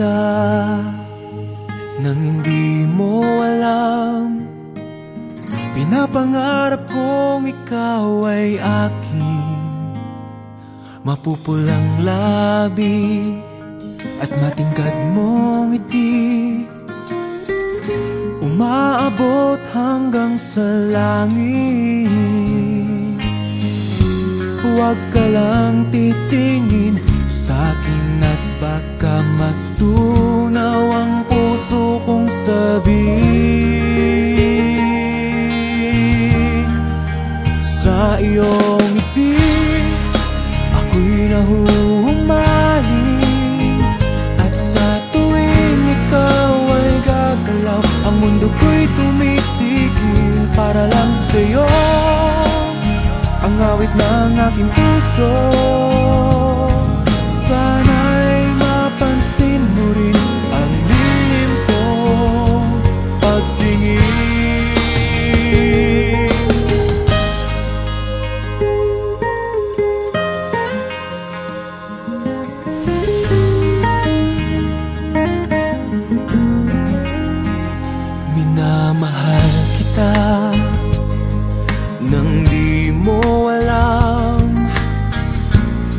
kita nang hindi mo alam. Pinapangarap kong ikaw ay akin, mapupulang labi at matingkad mong ngiti, umaabot hanggang sa langit. Huwag ka lang titingin sa'kin at baka matunaw ang puso kong sabihin. Sa iyong ngiti ako'y nahuhumaling, at sa tuwing ikaw ay gagalaw, ang mundo ko'y tumitigil para lang sa'yo. Ang awit ng aking puso, sana'y mapansin mo rin ang lihim kong pagtingin. Minamahal kita nang di mo alam.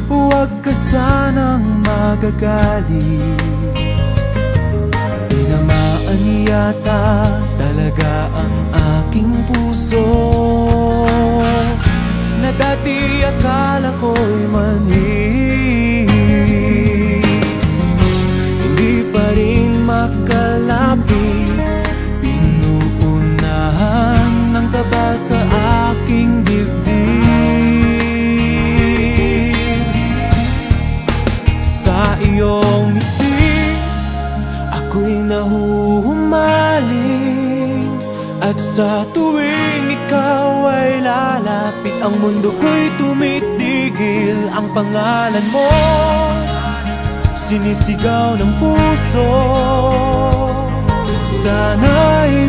Huwag ka sanang magagalit, tinamaan yata talaga ang aking puso, na dati akala ko'y mani. Hindi pa rin makalapit, pinuunahan ng kaba sa aking dibdib. Sa iyong ngiti ako'y nahuhumaling, at sa tuwing ikaw ay lalapit, ang mundo ko'y tumitigil. Ang pangalan mo sinisigaw ng puso, sana'y